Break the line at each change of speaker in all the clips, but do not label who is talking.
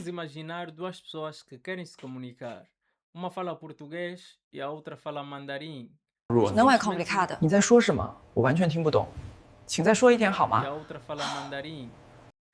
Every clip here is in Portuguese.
Vamos imaginar duas pessoas que querem se comunicar. Uma fala português e a outra fala mandarim.
弱，Simplesmente
não.
你在说什么？我完全听不懂，请再说一遍好
E
吗？a
outra fala mandarim.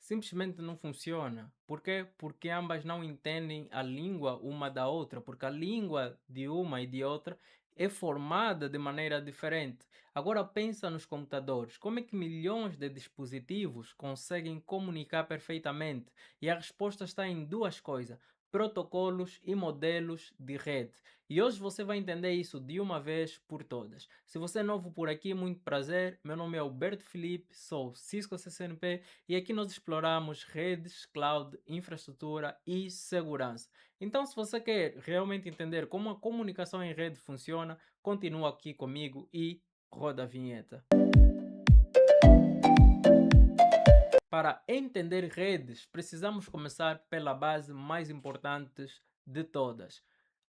Simplesmente não funciona. Por quê? Porque ambas não entendem a língua uma da outra, porque a língua de uma e de outra é formada de maneira diferente. Agora pensa nos computadores. Como é que milhões de dispositivos conseguem comunicar perfeitamente? E a resposta está em duas coisas: protocolos e modelos de rede. E hoje você vai entender isso de uma vez por todas. Se você é novo por aqui, muito prazer. Meu nome é Alberto Felipe, sou Cisco CCNP e aqui nós exploramos redes, cloud, infraestrutura e segurança. Então, se você quer realmente entender como a comunicação em rede funciona, continua aqui comigo e roda a vinheta. Para entender redes, precisamos começar pela base mais importante de todas,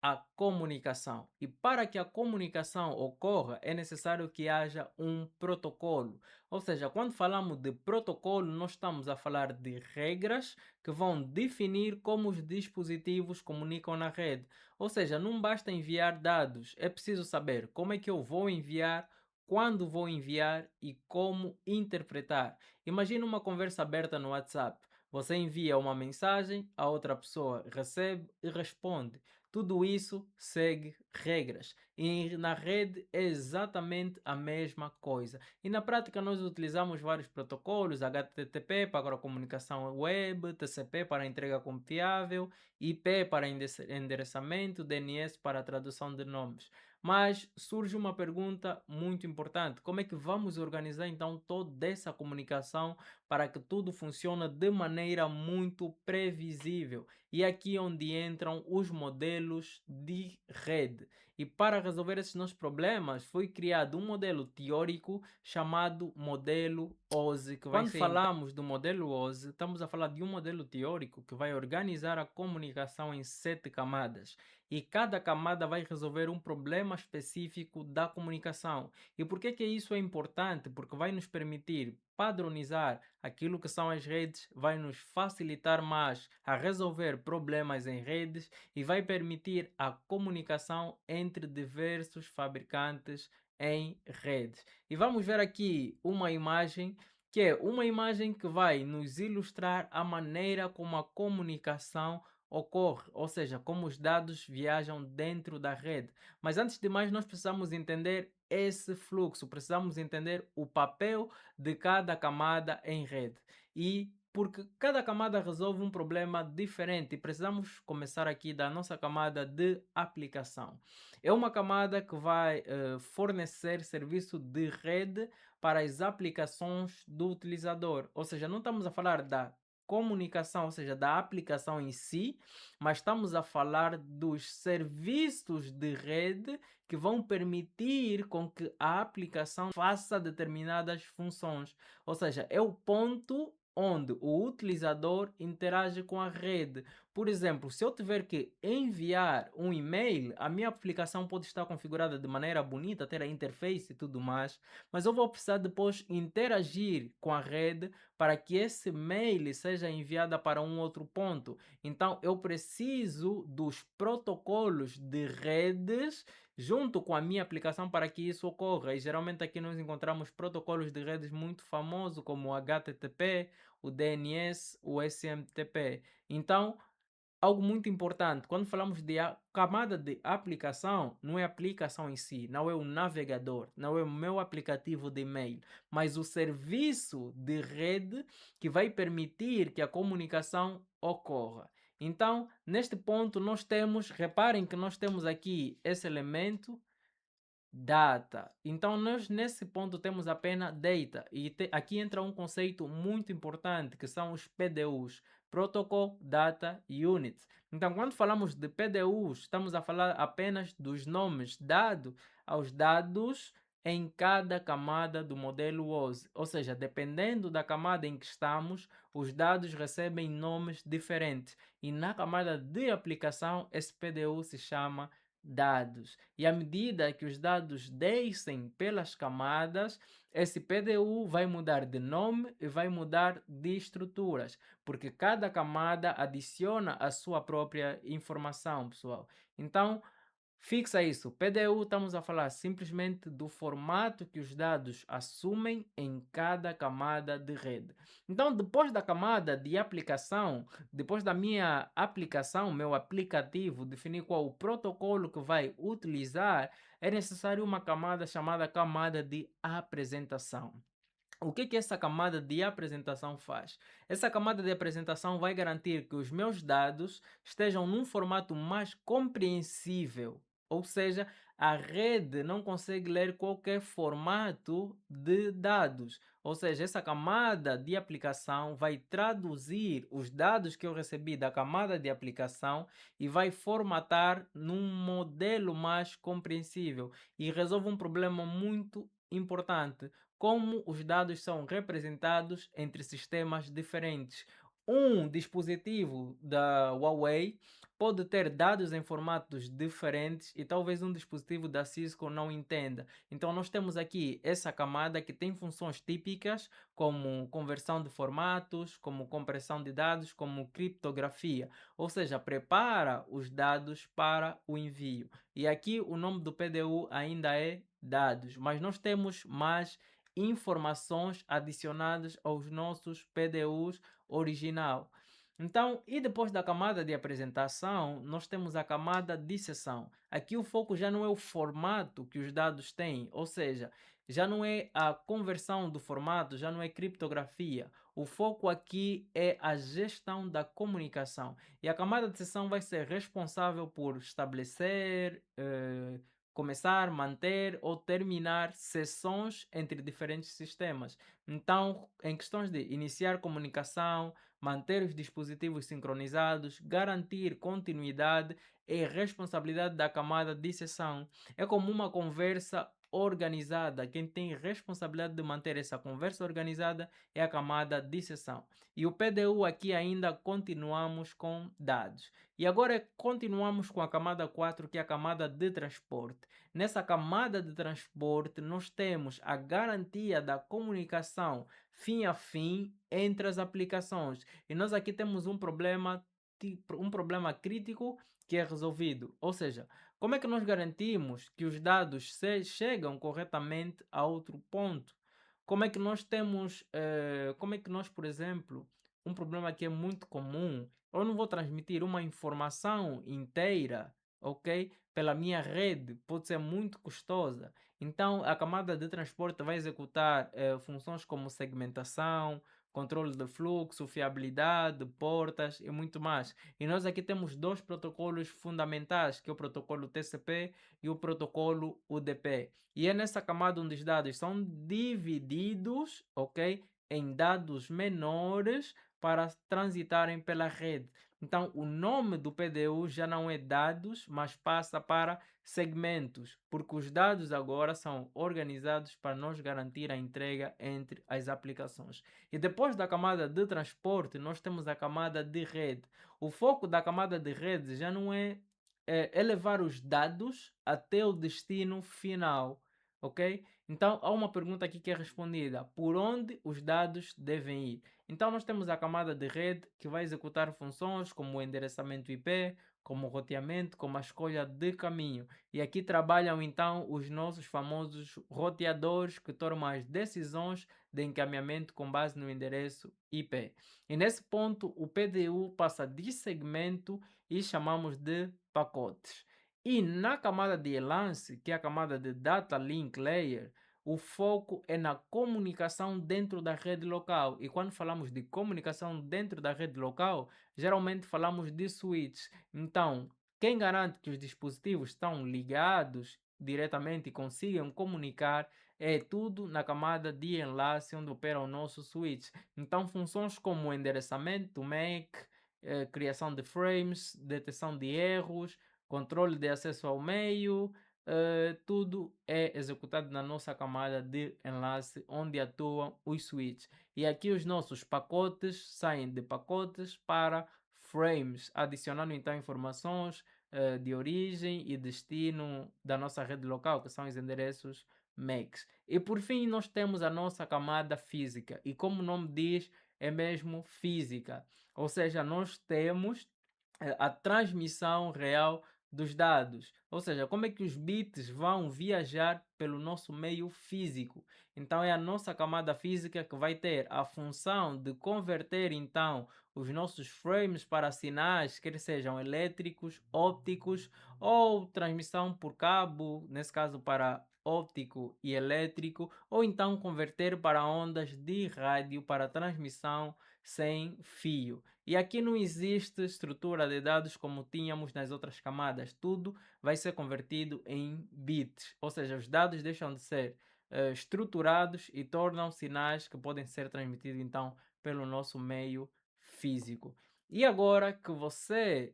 a comunicação. E para que a comunicação ocorra, é necessário que haja um protocolo. Ou seja, quando falamos de protocolo, nós estamos a falar de regras que vão definir como os dispositivos comunicam na rede. Ou seja, não basta enviar dados, é preciso saber como é que eu vou enviar, quando vou enviar e como interpretar. Imagina uma conversa aberta no WhatsApp. Você envia uma mensagem, a outra pessoa recebe e responde. Tudo isso segue regras. E na rede é exatamente a mesma coisa. E na prática nós utilizamos vários protocolos, HTTP para a comunicação web, TCP para entrega confiável, IP para endereçamento, DNS para a tradução de nomes. Mas surge uma pergunta muito importante: como é que vamos organizar então toda essa comunicação para que tudo funcione de maneira muito previsível? E aqui é onde entram os modelos de rede. E para resolver esses nossos problemas, foi criado um modelo teórico chamado modelo OSI. Quando falamos do modelo OSI, estamos a falar de um modelo teórico que vai organizar a comunicação em 7 camadas. E cada camada vai resolver um problema específico da comunicação. E por que isso é importante? Porque vai nos permitir padronizar aquilo que são as redes, vai nos facilitar mais a resolver problemas em redes e vai permitir a comunicação entre diversos fabricantes em redes. E vamos ver aqui uma imagem que é uma imagem que vai nos ilustrar a maneira como a comunicação ocorre, ou seja, como os dados viajam dentro da rede. Mas antes de mais, nós precisamos entender esse fluxo, precisamos entender o papel de cada camada em rede. E porque cada camada resolve um problema diferente e precisamos começar aqui da nossa camada de aplicação. É uma camada que vai fornecer serviço de rede para as aplicações do utilizador. Ou seja, não estamos a falar da comunicação, ou seja, da aplicação em si, mas estamos a falar dos serviços de rede que vão permitir com que a aplicação faça determinadas funções. Ou seja, é o ponto onde o utilizador interage com a rede. Por exemplo, se eu tiver que enviar um e-mail, a minha aplicação pode estar configurada de maneira bonita, ter a interface e tudo mais, mas eu vou precisar depois interagir com a rede para que esse mail seja enviado para um outro ponto. Então, eu preciso dos protocolos de redes junto com a minha aplicação para que isso ocorra. E geralmente aqui nós encontramos protocolos de redes muito famosos como o HTTP, o DNS, o SMTP. Então, algo muito importante, quando falamos de camada de aplicação, não é a aplicação em si, não é o navegador, não é o meu aplicativo de e-mail, mas o serviço de rede que vai permitir que a comunicação ocorra. Então, neste ponto, nós temos, reparem que nós temos aqui esse elemento data. Então, nós nesse ponto temos apenas data. E aqui entra um conceito muito importante que são os PDUs, Protocol Data Units. Então, quando falamos de PDUs, estamos a falar apenas dos nomes dados aos dados em cada camada do modelo OSI. Ou seja, dependendo da camada em que estamos, os dados recebem nomes diferentes. E na camada de aplicação, esse PDU se chama dados. E à medida que os dados descem pelas camadas, esse PDU vai mudar de nome e vai mudar de estruturas, porque cada camada adiciona a sua própria informação, pessoal. Então, fixa isso. PDU, estamos a falar simplesmente do formato que os dados assumem em cada camada de rede. Então, depois da camada de aplicação, depois da minha aplicação, meu aplicativo, definir qual o protocolo que vai utilizar, é necessário uma camada chamada camada de apresentação. O que essa camada de apresentação faz? Essa camada de apresentação vai garantir que os meus dados estejam num formato mais compreensível, ou seja, a rede não consegue ler qualquer formato de dados. Ou seja, essa camada de aplicação vai traduzir os dados que eu recebi da camada de aplicação e vai formatar num modelo mais compreensível e resolve um problema muito importante: como os dados são representados entre sistemas diferentes. Um dispositivo da Huawei pode ter dados em formatos diferentes e talvez um dispositivo da Cisco não entenda. Então nós temos aqui essa camada que tem funções típicas como conversão de formatos, como compressão de dados, como criptografia, ou seja, prepara os dados para o envio. E aqui o nome do PDU ainda é dados, mas nós temos mais informações adicionadas aos nossos PDUs original. Então, e depois da camada de apresentação, nós temos a camada de sessão. Aqui o foco já não é o formato que os dados têm, ou seja, já não é a conversão do formato, já não é criptografia. O foco aqui é a gestão da comunicação. E a camada de sessão vai ser responsável por estabelecer, começar, manter ou terminar sessões entre diferentes sistemas. Então, em questões de iniciar comunicação, manter os dispositivos sincronizados, garantir continuidade, é responsabilidade da camada de sessão. É como uma conversa organizada. Quem tem responsabilidade de manter essa conversa organizada é a camada de sessão. E o PDU aqui ainda continuamos com dados. E agora continuamos com a camada 4, que é a camada de transporte. Nessa camada de transporte, nós temos a garantia da comunicação fim a fim entre as aplicações. E nós aqui temos um problema crítico que é resolvido. Ou seja, como é que nós garantimos que os dados chegam corretamente a outro ponto? Como é que nós temos, como é que nós, por exemplo, um problema que é muito comum, eu não vou transmitir uma informação inteira, ok? Pela minha rede, pode ser muito custosa. Então, a camada de transporte vai executar funções como segmentação, controle de fluxo, fiabilidade, portas e muito mais. E nós aqui temos dois protocolos fundamentais, que é o protocolo TCP e o protocolo UDP. E é nessa camada onde os dados são divididos, ok? Em dados menores para transitarem pela rede. Então, o nome do PDU já não é dados, mas passa para segmentos, porque os dados agora são organizados para nos garantir a entrega entre as aplicações. E depois da camada de transporte, nós temos a camada de rede. O foco da camada de rede já não é, elevar os dados até o destino final, ok? Então, há uma pergunta aqui que é respondida: por onde os dados devem ir? Então, nós temos a camada de rede que vai executar funções como o endereçamento IP, como o roteamento, como a escolha de caminho. E aqui trabalham então os nossos famosos roteadores que tomam as decisões de encaminhamento com base no endereço IP. E nesse ponto, o PDU passa de segmento e chamamos de pacotes. E na camada de lance, que é a camada de Data Link Layer, o foco é na comunicação dentro da rede local. E quando falamos de comunicação dentro da rede local, geralmente falamos de switches. Então, quem garante que os dispositivos estão ligados diretamente e consigam comunicar é tudo na camada de enlace onde opera o nosso switch. Então, funções como endereçamento, MAC, criação de frames, detecção de erros, controle de acesso ao meio, tudo é executado na nossa camada de enlace onde atuam os switches. E aqui os nossos pacotes saem de pacotes para frames, adicionando então informações de origem e destino da nossa rede local, que são os endereços MACs. E por fim, nós temos a nossa camada física, e como o nome diz, é mesmo física, ou seja, nós temos a transmissão real dos dados, ou seja, como é que os bits vão viajar pelo nosso meio físico. Então é a nossa camada física que vai ter a função de converter então os nossos frames para sinais, quer sejam elétricos, ópticos ou transmissão por cabo, nesse caso para óptico e elétrico, ou então converter para ondas de rádio para transmissão sem fio. E aqui não existe estrutura de dados como tínhamos nas outras camadas, tudo vai ser convertido em bits, ou seja, os dados deixam de ser estruturados e tornam sinais que podem ser transmitidos então pelo nosso meio físico. E agora que você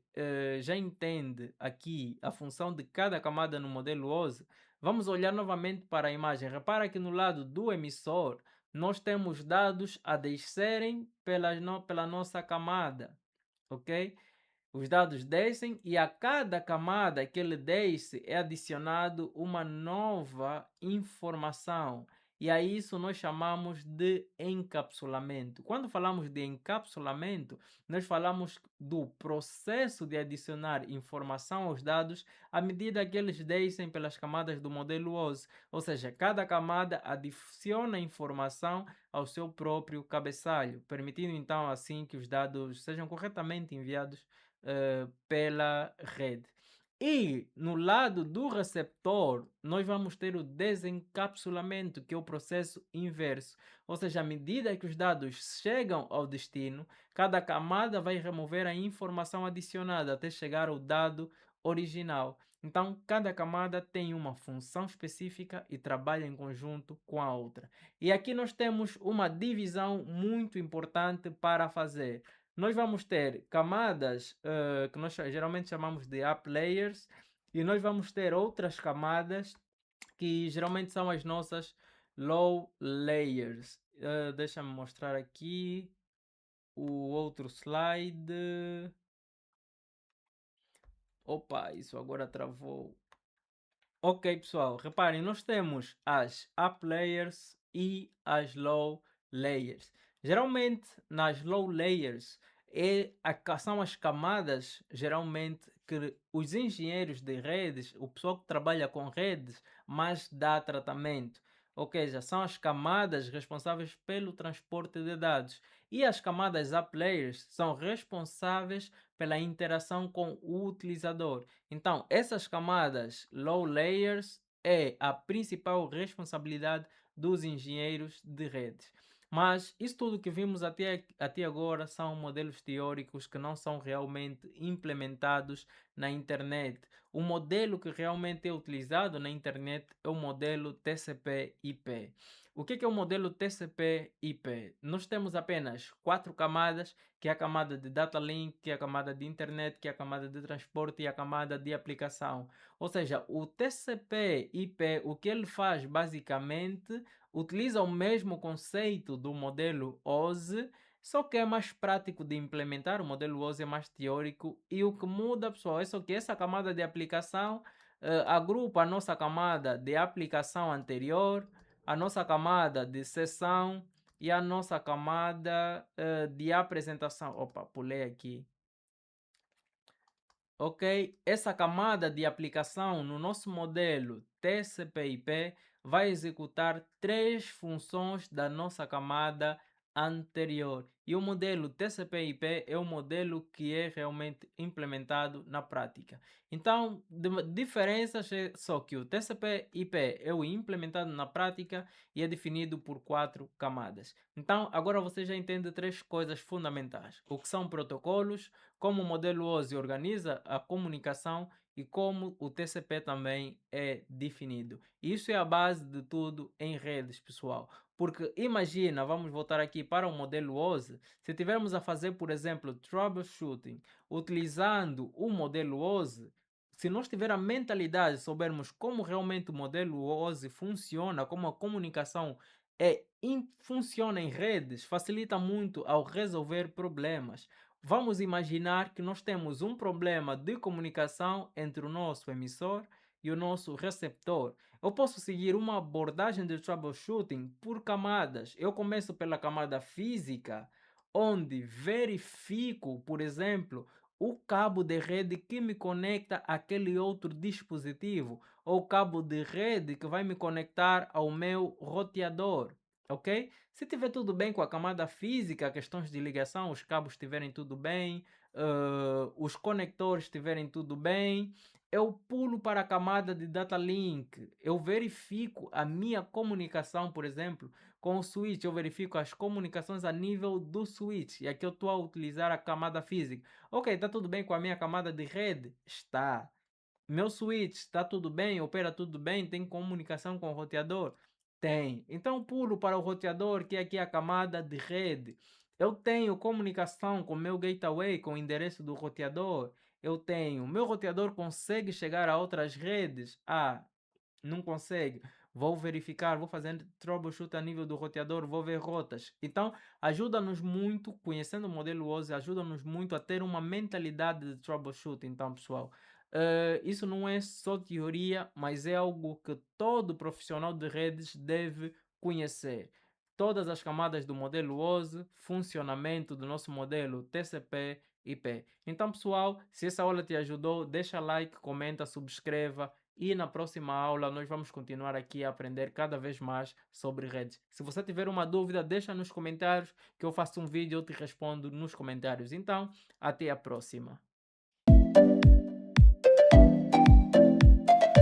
já entende aqui a função de cada camada no modelo OSE, vamos olhar novamente para a imagem. Repara que no lado do emissor nós temos dados a descerem pela nossa camada, ok? Os dados descem e a cada camada que ele desce é adicionado uma nova informação. E a isso nós chamamos de encapsulamento. Quando falamos de encapsulamento, nós falamos do processo de adicionar informação aos dados à medida que eles descem pelas camadas do modelo OSE. Ou seja, cada camada adiciona informação ao seu próprio cabeçalho, permitindo então assim que os dados sejam corretamente enviados pela rede. E no lado do receptor, nós vamos ter o desencapsulamento, que é o processo inverso. Ou seja, à medida que os dados chegam ao destino, cada camada vai remover a informação adicionada até chegar ao dado original. Então, cada camada tem uma função específica e trabalha em conjunto com a outra. E aqui nós temos uma divisão muito importante para fazer. Nós vamos ter camadas que nós geralmente chamamos de up layers e nós vamos ter outras camadas que geralmente são as nossas low layers. Deixa-me mostrar aqui o outro slide. Opa, isso agora travou. Ok, pessoal, reparem, nós temos as up layers e as low layers. Geralmente, nas low layers, são as camadas, geralmente, que os engenheiros de redes, o pessoal que trabalha com redes, mais dá tratamento. Ok, já são as camadas responsáveis pelo transporte de dados. E as camadas up layers são responsáveis pela interação com o utilizador. Então, essas camadas low layers é a principal responsabilidade dos engenheiros de redes. Mas isso tudo que vimos até agora são modelos teóricos que não são realmente implementados na internet. O modelo que realmente é utilizado na internet é o modelo TCP/IP. O que é o modelo TCP/IP? Nós temos apenas 4 camadas, que é a camada de data link, que é a camada de internet, que é a camada de transporte e a camada de aplicação. Ou seja, o TCP/IP, o que ele faz basicamente, utiliza o mesmo conceito do modelo OSE, só que é mais prático de implementar. O modelo OSE é mais teórico e o que muda, pessoal, é só que essa camada de aplicação agrupa a nossa camada de aplicação anterior, a nossa camada de sessão e a nossa camada de apresentação. Opa, pulei aqui. Ok? Essa camada de aplicação no nosso modelo TCP/IP vai executar 3 funções da nossa camada anterior. E o modelo TCP/IP é o modelo que é realmente implementado na prática. Então, diferenças é só que o TCP/IP é o implementado na prática e é definido por 4 camadas. Então, agora você já entende 3 coisas fundamentais: o que são protocolos, como o modelo OSI organiza a comunicação e como o TCP também é definido. Isso é a base de tudo em redes, pessoal. Porque imagina, vamos voltar aqui para o modelo OSI, se tivermos a fazer, por exemplo, troubleshooting utilizando o modelo OSI, se nós tivermos a mentalidade, soubermos como realmente o modelo OSI funciona, como a comunicação funciona em redes, facilita muito ao resolver problemas. Vamos imaginar que nós temos um problema de comunicação entre o nosso emissor e o nosso receptor. Eu posso seguir uma abordagem de troubleshooting por camadas. Eu começo pela camada física, onde verifico, por exemplo, o cabo de rede que me conecta àquele outro dispositivo, ou o cabo de rede que vai me conectar ao meu roteador, ok? Se tiver tudo bem com a camada física, questões de ligação, os cabos estiverem tudo bem, os conectores estiverem tudo bem, eu pulo para a camada de data link. Eu verifico a minha comunicação, por exemplo, com o switch. Eu verifico as comunicações a nível do switch. E aqui eu estou a utilizar a camada física. Ok, está tudo bem com a minha camada de rede? Está. Meu switch está tudo bem, opera tudo bem, tem comunicação com o roteador? Tem. Então pulo para o roteador, que é aqui a camada de rede. Eu tenho comunicação com o meu gateway, com o endereço do roteador. Eu tenho. Meu roteador consegue chegar a outras redes? Ah, não consegue. Vou verificar, vou fazer troubleshoot a nível do roteador, vou ver rotas. Então, ajuda-nos muito, conhecendo o modelo OSI, ajuda-nos muito a ter uma mentalidade de troubleshoot. Então, pessoal, isso não é só teoria, mas é algo que todo profissional de redes deve conhecer. Todas as camadas do modelo OSI, funcionamento do nosso modelo TCP/IP. Então, pessoal, se essa aula te ajudou, deixa like, comenta, subscreva. E na próxima aula nós vamos continuar aqui a aprender cada vez mais sobre redes. Se você tiver uma dúvida, deixa nos comentários que eu faço um vídeo e eu te respondo nos comentários. Então, até a próxima.